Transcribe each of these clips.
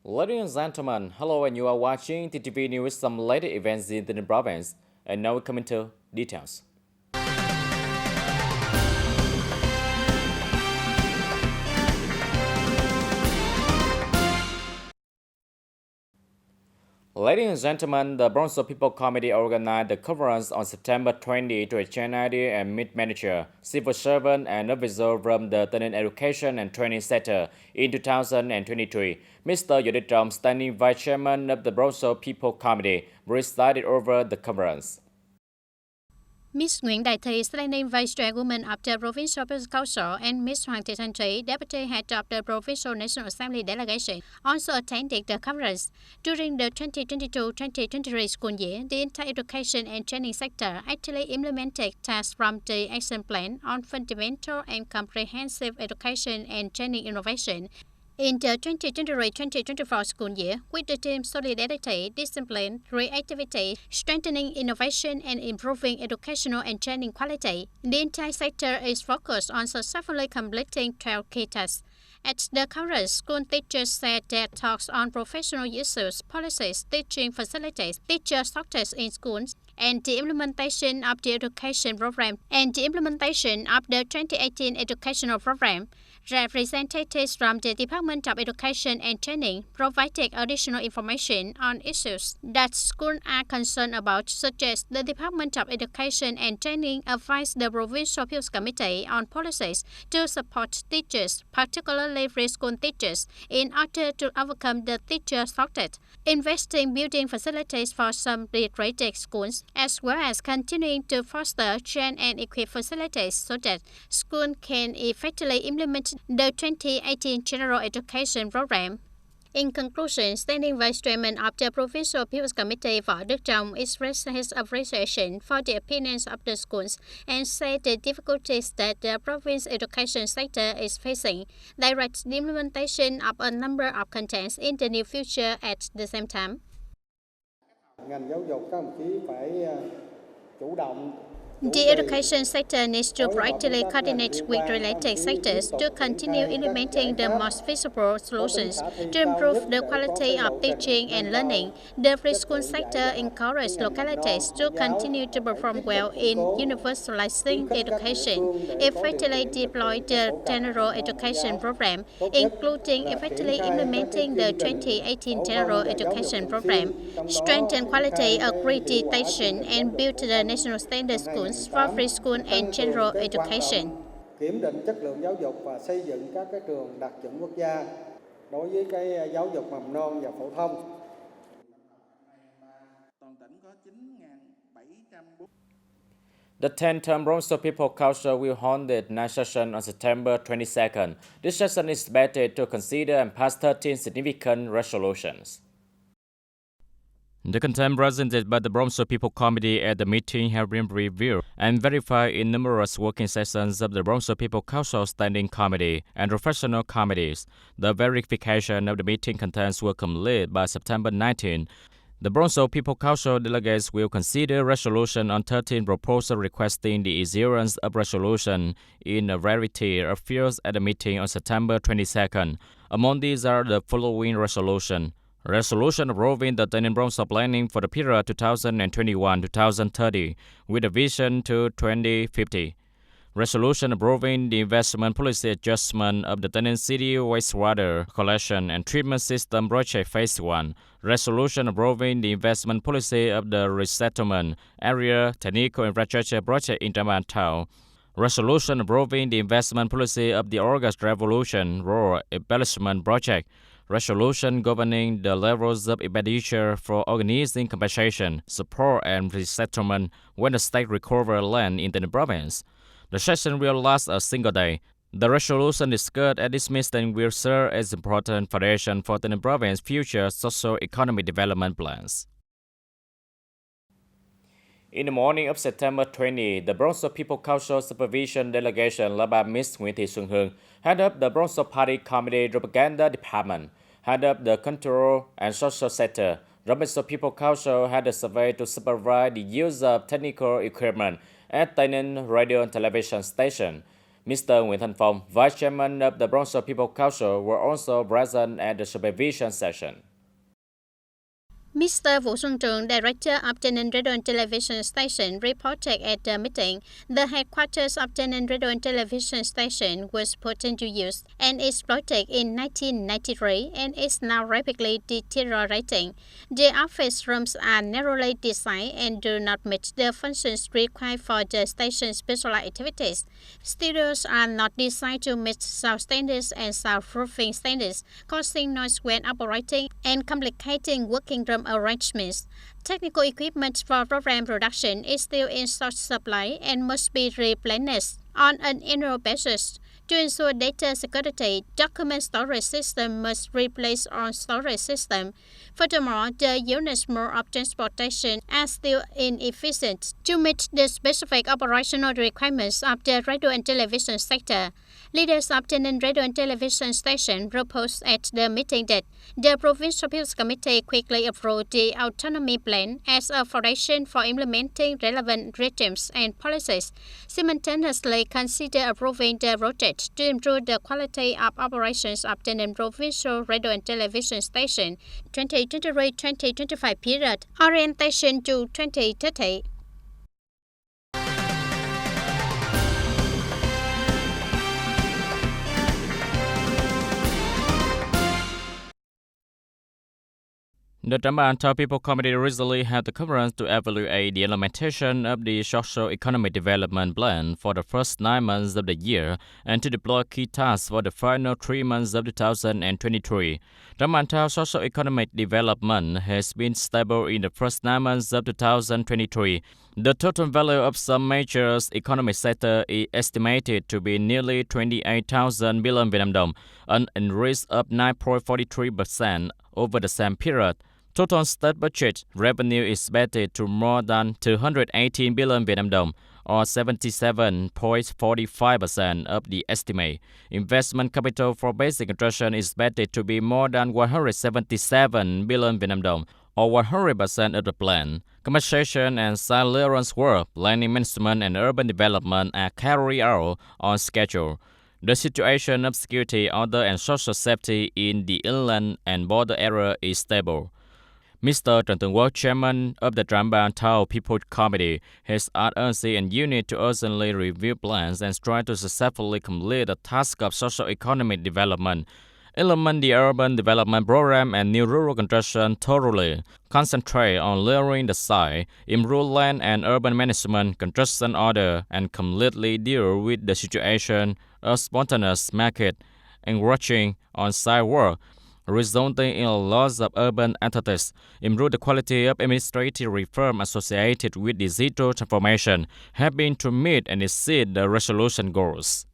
Ladies and gentlemen, hello and you are watching TTV News with some latest events in the province. And now we come into details. Ladies and gentlemen, the Bronzo People Committee organized the conference on September 20 to exchange ideas and meet manager, civil servant, and officials from the TayNinhTV education and training sector in 2023. Mr. Yoditrom, standing vice chairman of the Bronzo People Committee, presided over the conference. Miss Nguyễn Đại Thị, standing vice chairwoman of the Provincial People's Council, and Miss Hoàng Thị Thanh Thủy, deputy head of the Provincial National Assembly delegation, also attended the conference. During the 2022-2023 school year, the entire education and training sector actually implemented tasks from the action plan on fundamental and comprehensive education and training innovation. In the 2023-2024 school year, with the theme Solidarity, Discipline, Creativity, Strengthening Innovation and Improving Educational and Training Quality, the entire sector is focused on successfully completing 12 key tasks. At the conference, school teachers said their talks on professional issues, policies, teaching facilities, teacher shortages in schools, and the implementation of the education program and the implementation of the 2018 educational program. Representatives from the Department of Education and Training provided additional information on issues that schools are concerned about, such as the Department of Education and Training advised the Provincial People's Committee on policies to support teachers, particularly preschool teachers, in order to overcome the teacher shortage, invest in building facilities for some degraded schools, as well as continuing to foster, train and equip facilities so that schools can effectively implement the 2018 General Education Program. In conclusion, standing vice chairman of the Provincial People's Committee, Võ Đức Trọng, expressed his appreciation for the opinions of the schools and said the difficulties that the province education sector is facing direct the implementation of a number of contents in the near future at the same time. Ngành giáo dục các đồng chí phải chủ động. The education sector needs to proactively coordinate with related sectors to continue implementing the most feasible solutions to improve the quality of teaching and learning. The preschool sector encourages localities to continue to perform well in universalizing education, effectively deploy the general education program, including effectively implementing the 2018 general education program, strengthen quality accreditation, and build the national standard schools for preschool and general education. Kiểm định chất lượng giáo dục và xây dựng các cái trường đạt chuẩn quốc gia đối với cái giáo dục mầm non và phổ thông. The 10th Bronzo People Council will hold the next session on September 22nd. This session is expected to consider and pass 13 significant resolutions. The content presented by the Bronzo People Committee at the meeting have been reviewed and verified in numerous working sessions of the Bronzo People Council Standing Committee and Professional Committees. The verification of the meeting contents will complete by September 19. The Bronzo People Council delegates will consider resolution on 13 proposals requesting the issuance of resolution in a variety of fields at the meeting on September 22nd. Among these are the following resolutions. Resolution approving the TayNinhTV Bronzo planning for the period 2021-2030 with a vision to 2050. Resolution approving the investment policy adjustment of the TayNinhTV City wastewater collection and treatment system project phase 1. Resolution approving the investment policy of the resettlement area technical infrastructure project in Taman Town. Resolution approving the investment policy of the August Revolution Rural Embellishment Project. Resolution governing the levels of expenditure for organizing compensation, support, and resettlement when the state recovers land in the province. The session will last a single day. The resolution discussed at this meeting will serve as important foundation for the province's future socio-economic development plans. In the morning of September 20, the Bronzo People Council Supervision Delegation led by Ms. Nguyễn Thị Xuân Hương, head of the Bronzo Party Committee Propaganda Department, head of the Control and Social Sector. The Bronzo People Council had a survey to supervise the use of technical equipment at TayNinhTV radio and television station. Mr. Nguyễn Thanh Phong, Vice Chairman of the Bronx People Council, were also present at the supervision session. Mr. Vũ Xuân Trường, Director of TayNinhTV Radio and Television Station, reported at the meeting, the headquarters of TayNinhTV Radio and Television Station was put into use and exploited in 1993 and is now rapidly deteriorating. The office rooms are narrowly designed and do not meet the functions required for the station's specialized activities. Studios are not designed to meet sound standards and soundproofing standards, causing noise when operating and complicating working room arrangements. Technical equipment for program production is still in short supply and must be replenished on an annual basis. To ensure data security, document storage system must replace all storage system. Furthermore, the units mode of transportation are still inefficient to meet the specific operational requirements of the radio and television sector. Leaders of TayNinhTV Radio and Television Station proposed at the meeting that the Provincial Appeals Committee quickly approved the autonomy plan as a foundation for implementing relevant regimes and policies, simultaneously consider approving the project to improve the quality of operations of TayNinhTV Provincial Radio and Television Station 2023-2025 period, orientation to 2030. The TayNinhTV People Committee recently held the conference to evaluate the implementation of the Socio-Economic Development Plan for the first 9 months of the year and to deploy key tasks for the final 3 months of 2023. TayNinhTV Socio-Economic Development has been stable in the first 9 months of 2023. The total value of some major economic sectors is estimated to be nearly 28,000 billion Vietnam dong, an increase of 9.43% over the same period. Total state budget revenue is expected to more than 218 billion Vietnam dong, or 77.45% of the estimate. Investment capital for basic construction is expected to be more than 177 billion Vietnam dong, or 100% of the plan. Compensation and site clearance work, planning management and urban development are carried out on schedule. The situation of security, order and social safety in the inland and border area is stable. Mr. Trần Tường Quốc, Chairman of the TayNinhTV People Committee, has asked agency and unit to urgently review plans and try to successfully complete the task of socio-economic development, implement the urban development program and new rural construction thoroughly, concentrate on lowering the site, improve land and urban management, construction order, and completely deal with the situation of spontaneous market, encouraging on-site work, resulting in a loss of urban entities, improve the quality of administrative reform associated with digital transformation, helping to meet and exceed the resolution goals.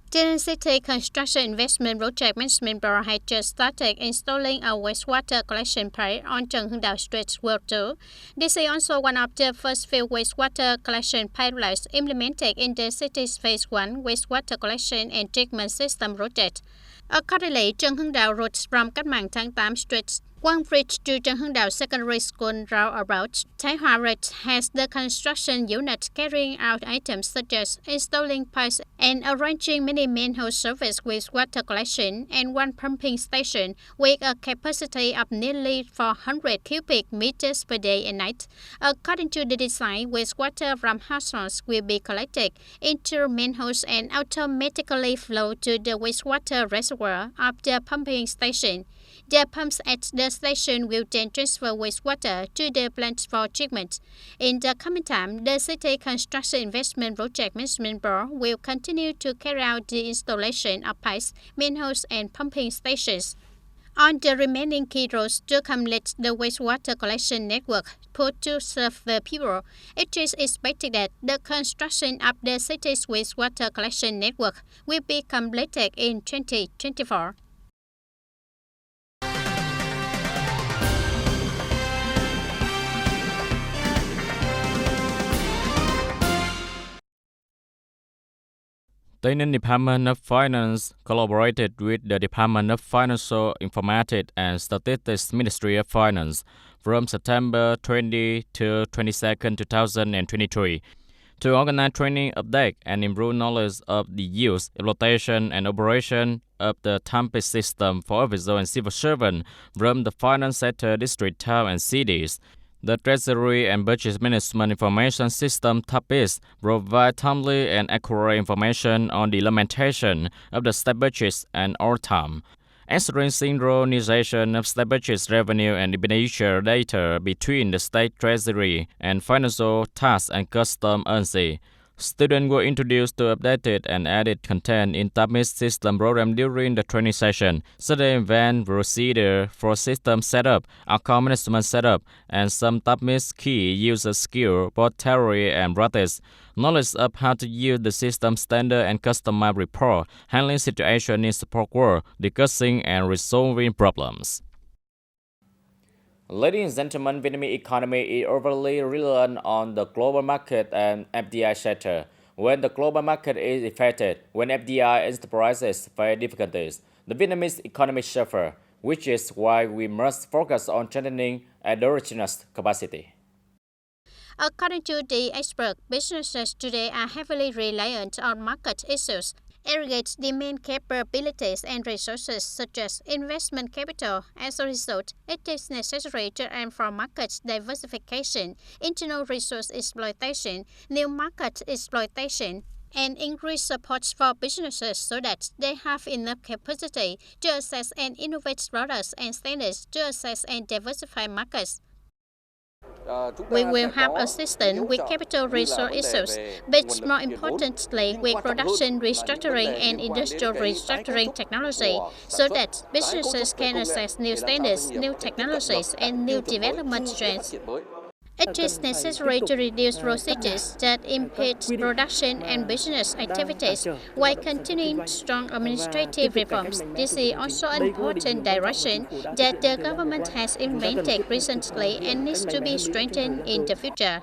TayNinhTV City Construction Investment Project Management Board had just started installing a wastewater collection plant on Trần Hưng Đạo Street, World 2. This is also one of the first few wastewater collection pipelines implemented in the city's Phase 1 wastewater collection and treatment system project. Accordingly, Trần Hưng Đạo route from Cách Mạng Tháng 8 Street, One Bridge to Trần Hưng Đạo Secondary School roundabout, Thái Hòa Road has the construction unit carrying out items such as installing pipes and arranging many manhole service with water collection and one pumping station with a capacity of nearly 400 cubic meters per day and night. According to the design, wastewater from households will be collected into manholes and automatically flow to the wastewater reservoir of the pumping station. The pumps at the station will then transfer wastewater to the plant for treatment. In the coming time, the City Construction Investment Project Management Board will continue to carry out the installation of pipes, manholes, and pumping stations on the remaining key roads to complete the wastewater collection network put to serve the people. It is expected that the construction of the city's wastewater collection network will be completed in 2024. TayNinhTV Department of Finance collaborated with the Department of Financial Informatics and Statistics Ministry of Finance from September 20 to 22, 2023 to organize training, update, and improve knowledge of the use, exploitation, and operation of the TAMPIS system for official and civil servants from the finance sector, district, town, and cities. The Treasury and Budget Management Information System TAPIS provides timely and accurate information on the implementation of the state budgets and all time, ensuring synchronization of state budget revenue and expenditure data between the state treasury and financial tax and custom agency. Students were introduced to updated and added content in TAPIS system program during the training session, such as event procedure for system setup, account management setup, and some TAPIS key user skill, both theory and practice. Knowledge of how to use the system standard and customized report, handling situations in support work, discussing and resolving problems. Ladies and gentlemen, Vietnamese economy is overly reliant on the global market and FDI sector. When the global market is affected, when FDI enterprises face difficulties, the Vietnamese economy suffers, which is why we must focus on strengthening endogenous capacity. According to the expert, businesses today are heavily reliant on market issues, aggregate demand capabilities and resources such as investment capital. As a result, it is necessary to aim for market diversification, internal resource exploitation, new market exploitation, and increase support for businesses so that they have enough capacity to access and innovate products and standards to access and diversify markets. We will have assistance with capital resource issues, but more importantly with production restructuring and industrial restructuring technology, so that businesses can access new standards, new technologies, and new development trends. It is necessary to reduce procedures that impede production and business activities while continuing strong administrative reforms. This is also an important direction that the government has implemented recently and needs to be strengthened in the future.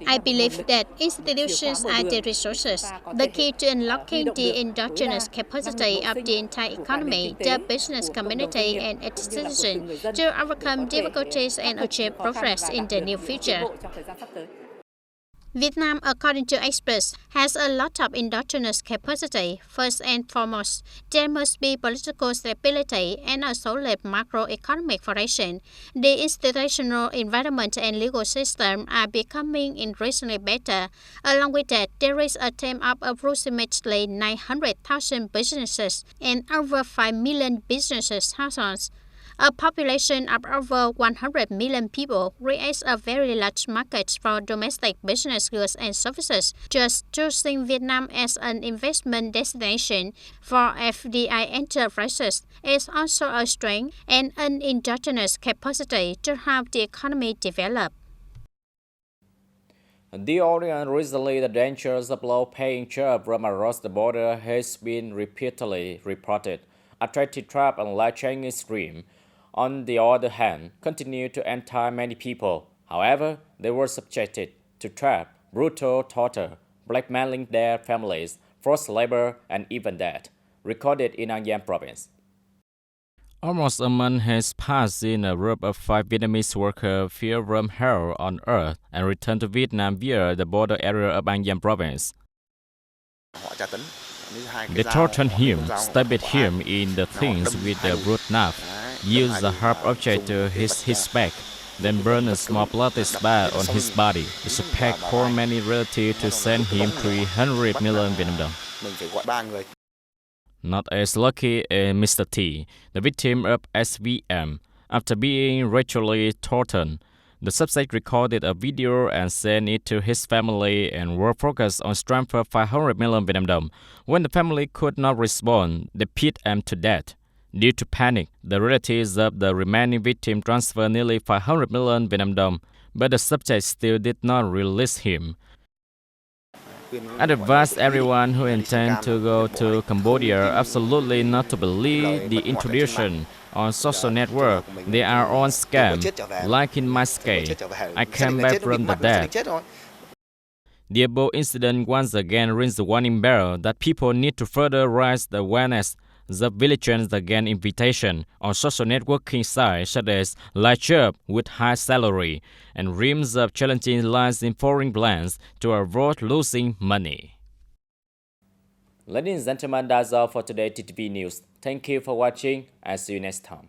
I believe that institutions are the resources, the key to unlocking the endogenous capacity of the entire economy, the business community, and its citizens to overcome difficulties and achieve progress in the near future. Vietnam, according to experts, has a lot of endogenous capacity. First and foremost, there must be political stability and a solid macroeconomic foundation. The institutional environment and legal system are becoming increasingly better. Along with that, there is a team of approximately 900,000 businesses and over 5 million businesses households. A population of over 100 million people creates a very large market for domestic business goods and services. Just choosing Vietnam as an investment destination for FDI enterprises is also a strength and an endogenous capacity to help the economy develop. The audience recently, the dangers of low-paying jobs from across the border has been repeatedly reported. Attractive trap and life-changing stream, on the other hand, continue to entice many people. However, they were subjected to trap, brutal torture, blackmailing their families, forced labor, and even death, recorded in An Giang province. Almost a month has passed since a group of 5 Vietnamese workers fled from hell on earth and returned to Vietnam via the border area of An Giang province. They tortured him, stabbed him in the thighs with a broad knife, used a sharp object to his back, then burned a small bloody spot on his body. The suspect called many relatives to send him 300 million Vietnam dong. Not as lucky as Mr. T, the victim of SVM. After being ritually tortured, the suspect recorded a video and sent it to his family and were focused on transfer 500 million Vietnam dong. When the family could not respond, they beat him to death. Due to panic, the relatives of the remaining victim transferred nearly 500 million Vietnam dong, but the subject still did not release him. I advise everyone who intends to go to Cambodia absolutely not to believe the introduction on social network. They are all scam, like in my case. I came back from the dead. The above incident once again rings the warning bell that people need to further raise the awareness. The vigilant against invitation on social networking sites such as light job with high salary and dreams of challenging lives in foreign lands to avoid losing money. Ladies and gentlemen, that's all for today TTV News. Thank you for watching and see you next time.